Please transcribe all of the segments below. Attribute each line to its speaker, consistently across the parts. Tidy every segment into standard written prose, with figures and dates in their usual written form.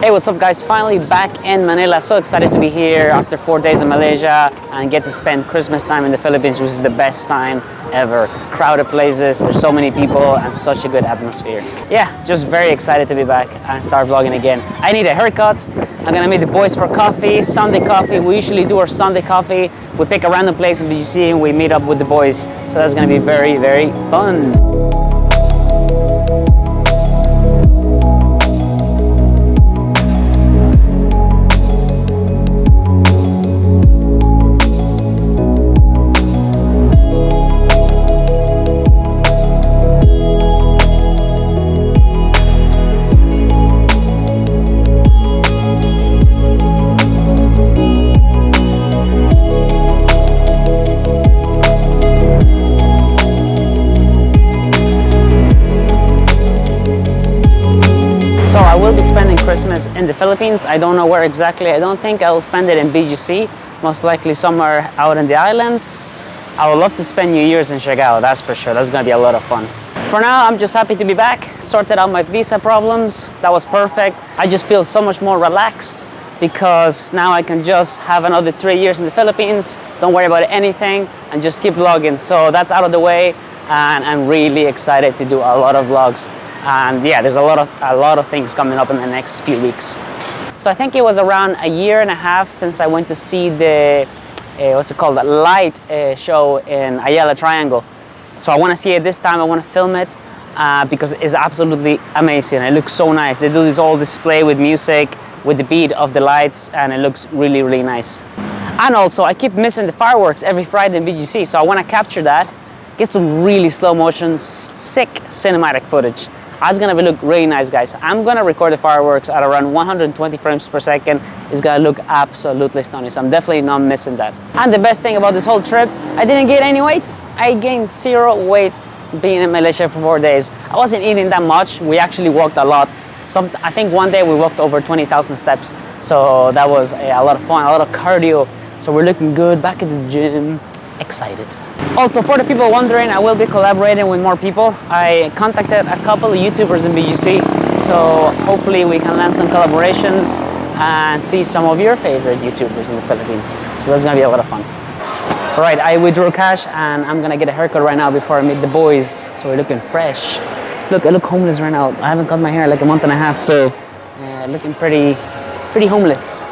Speaker 1: Hey, what's up guys? Finally back in Manila. So excited to be here after 4 days in Malaysia and get to spend Christmas time in the Philippines, which is the best time ever. Crowded places, there's so many people and such a good atmosphere. Yeah, just very excited to be back and start vlogging again. I need a haircut. I'm gonna meet the boys for coffee, Sunday coffee. We usually do our Sunday coffee. We pick a random place in BGC and we meet up with the boys. So that's gonna be very, very fun. So I will be spending Christmas in the Philippines. I don't know where exactly. I don't think I'll spend it in BGC. Most likely somewhere out in the islands. I would love to spend New Year's in Siargao, that's for sure. That's gonna be a lot of fun. For now, I'm just happy to be back. Sorted out my visa problems. That was perfect. I just feel so much more relaxed because now I can just have another 3 years in the Philippines. Don't worry about anything and just keep vlogging. So that's out of the way and I'm really excited to do a lot of vlogs. And yeah, there's a lot of things coming up in the next few weeks. So I think it was around a year and a half since I went to see the what's it called, the light show in Ayala Triangle. So I want to see it this time. I want to film it because it's absolutely amazing. It looks so nice. They do this whole display with music, with the beat of the lights, and it looks really, really nice. And also, I keep missing the fireworks every Friday in BGC, so I want to capture that, get some really slow motion, sick cinematic footage. It's gonna look really nice, guys. I'm gonna record the fireworks at around 120 frames per second. It's gonna look absolutely stunning, so I'm definitely not missing that. And the best thing about this whole trip, I didn't gain any weight. I gained 0 weight being in Malaysia for 4 days. I wasn't eating that much. We actually walked a lot. I think one day we walked over 20,000 steps. So that was a lot of fun, a lot of cardio. So we're looking good, back at the gym, excited. Also, for the people wondering, I will be collaborating with more people. I contacted a couple of YouTubers in BGC, so hopefully we can land some collaborations and see some of your favorite YouTubers in the Philippines. So that's gonna be a lot of fun. All right, I withdrew cash and I'm gonna get a haircut right now before I meet the boys. So we're looking fresh. Look, I look homeless right now. I haven't cut my hair like a month and a half, so looking pretty homeless.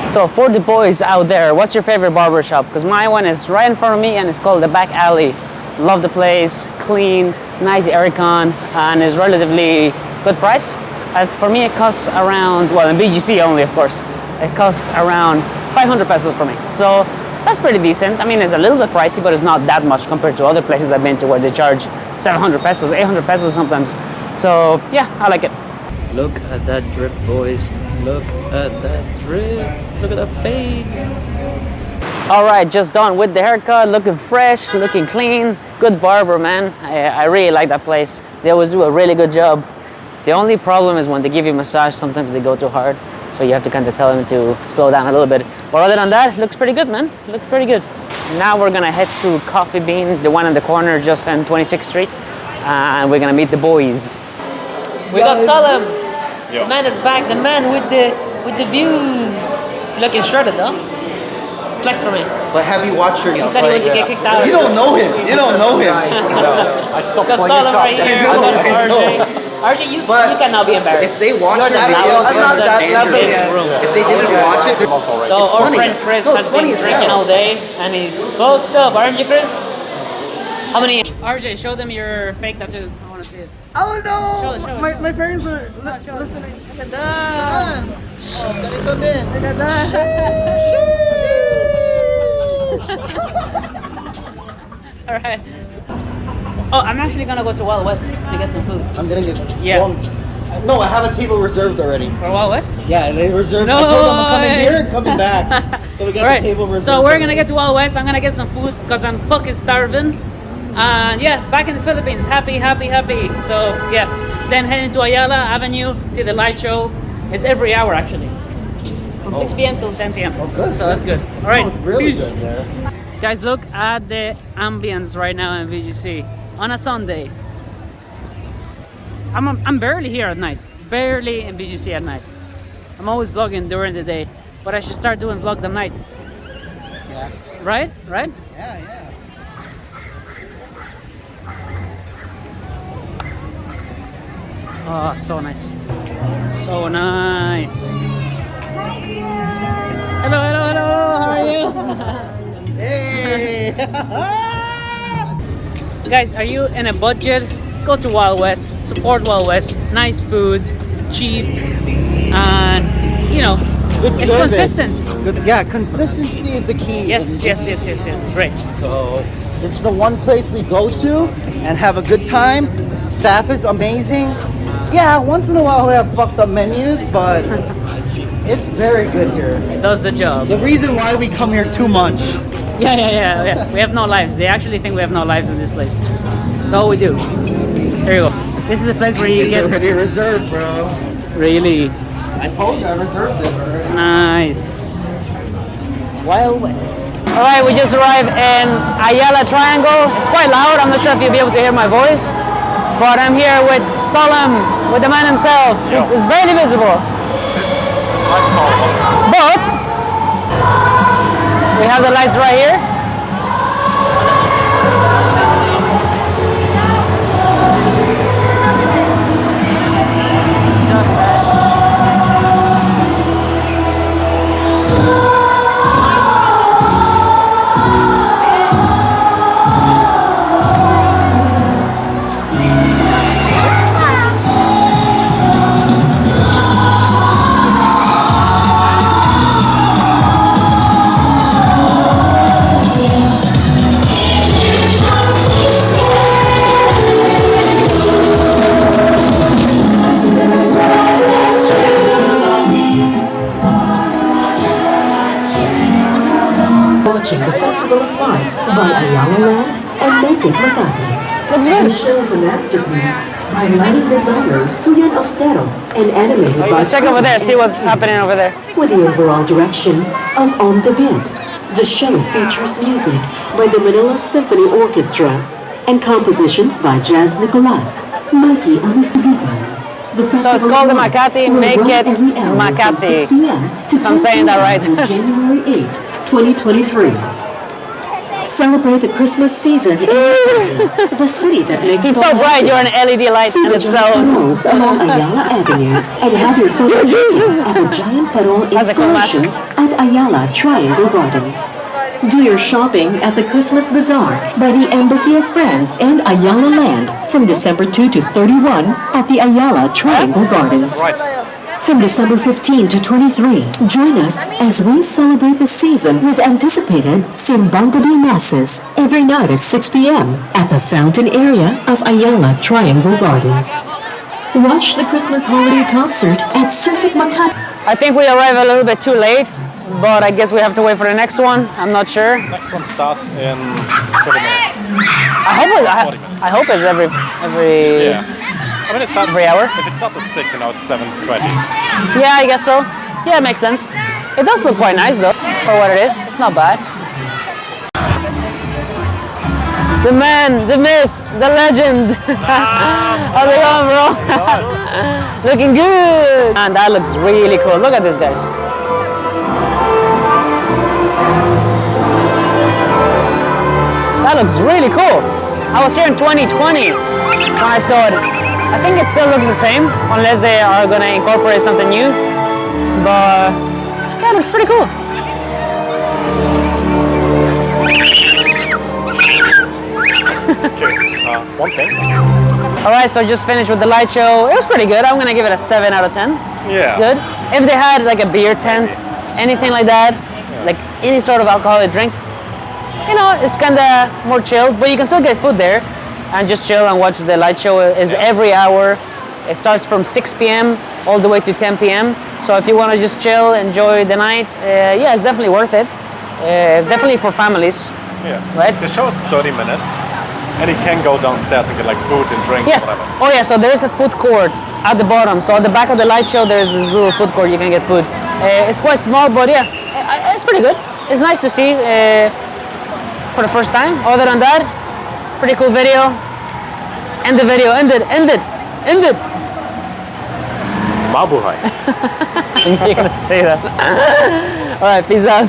Speaker 1: So for the boys out there, what's your favorite barber shop? Because my one is right in front of me and it's called the Back Alley. Love the place, clean, nice aircon, and is relatively good price. For me, it costs around, well, in BGC only, of course, it costs around 500 pesos for me. So that's pretty decent. I mean, it's a little bit pricey, but it's not that much compared to other places I've been to where they charge 700 pesos, 800 pesos sometimes. So yeah, I like it. Look at that drip, boys. Look at that drip. Look at that fade. All right, just done with the haircut. Looking fresh, looking clean. Good barber, man. I really like that place. They always do a really good job. The only problem is when they give you a massage, sometimes they go too hard. So you have to kind of tell them to slow down a little bit. But other than that, it looks pretty good, man. It looks pretty good. Now we're gonna head to Coffee Bean, the one in the corner just on 26th Street. And we're gonna meet the boys. We got Salam. The man is back, the man with the views. Looking shredded, though. Flex for me.
Speaker 2: But have you watched your...
Speaker 1: He said he wants to get kicked out.
Speaker 2: You don't know him. You don't know him.
Speaker 3: I stopped
Speaker 1: Got
Speaker 3: playing
Speaker 1: Salam right here. I got RJ. RJ, you cannot be embarrassed.
Speaker 2: If they watch your videos, if they didn't watch it,
Speaker 1: so our friend Chris has been drinking all day and he's fucked up, aren't you, Chris? How many? RJ, show them your fake tattoo. I want to see it.
Speaker 3: Oh no!
Speaker 1: Show it.
Speaker 3: My parents are listening.
Speaker 1: Ganda!
Speaker 2: ganito din.
Speaker 1: Alright. Oh, I'm actually gonna go to Wild West to get some food.
Speaker 2: I'm gonna get...
Speaker 1: Yeah.
Speaker 2: No, I have a table reserved already.
Speaker 1: For Wild West?
Speaker 2: Yeah, they reserved.
Speaker 1: No,
Speaker 2: I told them I'm coming here and coming back. So we got the table reserved.
Speaker 1: So we're gonna get to Wild West. I'm gonna get some food because I'm fucking starving. And yeah, back in the Philippines. Happy. So yeah, then heading to Ayala Avenue, see the light show. It's every hour actually. From 6 p.m. till 10 p.m.
Speaker 2: Oh, good.
Speaker 1: So that's good. All right.
Speaker 2: It's really
Speaker 1: Peace.
Speaker 2: good there.
Speaker 1: Guys, look at the ambience right now in VGC on a Sunday. I'm barely here at night. Barely in VGC at night. I'm always vlogging during the day, but I should start doing vlogs at night.
Speaker 2: Yes.
Speaker 1: Right? Right?
Speaker 2: Yeah, yeah.
Speaker 1: Oh, so nice. So nice. Hello, hello, hello. How are you?
Speaker 2: Hey!
Speaker 1: Guys, are you in a budget? Go to Wild West. Support Wild West. Nice food, cheap, and you know,
Speaker 2: Good
Speaker 1: it's
Speaker 2: service.
Speaker 1: consistent.
Speaker 2: Good, yeah, consistency is the key.
Speaker 1: Yes, yes, yes, yes, yes. Great.
Speaker 2: So this is the one place we go to and have a good time. Staff is amazing. Yeah, once in a while we have fucked up menus, but it's very good here.
Speaker 1: It does the job.
Speaker 2: The reason why we come here too much.
Speaker 1: Yeah. We have no lives. They actually think we have no lives in this place. That's all we do. There you go. This is a place where you
Speaker 2: It's
Speaker 1: get
Speaker 2: already reserved, bro.
Speaker 1: really
Speaker 2: I told you I reserved it already.
Speaker 1: nice. Wild West. All right, we just arrived in Ayala Triangle. It's quite loud. I'm not sure if you'll be able to hear my voice, but I'm here with Solemn, with the man himself. It's barely visible. But we have the lights right here.
Speaker 4: Watching the Festival of Lights by Ayala Land and Make It Makati.
Speaker 1: Looks
Speaker 4: The
Speaker 1: good.
Speaker 4: show is a masterpiece by lighting designer Suyan Ostero and animated by
Speaker 1: Let's check over there, see what's happening over there.
Speaker 4: with the overall direction of Om David. The show features music by the Manila Symphony Orchestra and compositions by Jazz Nicolas, Mikey Amisigitan.
Speaker 1: So it's called the Makati, Make It Makati. I'm saying that right.
Speaker 4: January 8, 2023. Celebrate the Christmas season in Makati, the city that makes
Speaker 1: He's
Speaker 4: it
Speaker 1: so
Speaker 4: all
Speaker 1: bright,
Speaker 4: happen.
Speaker 1: you're an LED light
Speaker 4: See
Speaker 1: in
Speaker 4: the
Speaker 1: itself.
Speaker 4: giant paroles along Ayala Avenue and have your photo
Speaker 1: Jesus.
Speaker 4: taken at the giant parole
Speaker 1: Has a cool mask.
Speaker 4: installation at Ayala Triangle Gardens. Do your shopping at the Christmas Bazaar by the Embassy of France and Ayala Land from December 2 to 31 at the Ayala Triangle Gardens. From December 15 to 23, join us as we celebrate the season with anticipated Simbang Gabi Masses every night at 6 p.m. at the fountain area of Ayala Triangle Gardens. Watch the Christmas holiday concert at Circuit Makati.
Speaker 1: I think we arrived a little bit too late, but I guess we have to wait for the next one. I'm not sure.
Speaker 5: Next one starts in 20 minutes.
Speaker 1: I hope it's every
Speaker 5: Yeah. I mean, it starts
Speaker 1: Every hour?
Speaker 5: If it starts at 6, you know, it's 7:20.
Speaker 1: Yeah, I guess so. Yeah, it makes sense. It does look quite nice though, for what it is. It's not bad. The man, the myth, the legend. How's it going, bro? Looking good. And that looks really cool. Look at this, guys. That looks really cool. I was here in 2020 when I saw it. I think it still looks the same, unless they are gonna incorporate something new. But yeah, it looks pretty cool.
Speaker 5: Okay, one thing.
Speaker 1: All right, so I just finished with the light show. It was pretty good. I'm gonna give it a 7 out of 10.
Speaker 5: Yeah.
Speaker 1: Good. If they had like a beer tent, anything like that, like any sort of alcoholic drinks, you know, it's kind of more chilled, but you can still get food there and just chill and watch the light show. Is every hour. It starts from 6 p.m. all the way to 10 p.m. So if you want to just chill, enjoy the night, yeah, it's definitely worth it. Definitely for families.
Speaker 5: Yeah.
Speaker 1: Right?
Speaker 5: The show is 30 minutes, and you can go downstairs and get like food and drinks.
Speaker 1: Yes.
Speaker 5: Whatever.
Speaker 1: Oh yeah. So there's a food court at the bottom. So at the back of the light show, there's this little food court you can get food. It's quite small, but yeah, it's pretty good. It's nice to see for the first time. Other than that, pretty cool video. End the video. End it.
Speaker 5: Mabuhay.
Speaker 1: You're gonna say that. All right, peace out.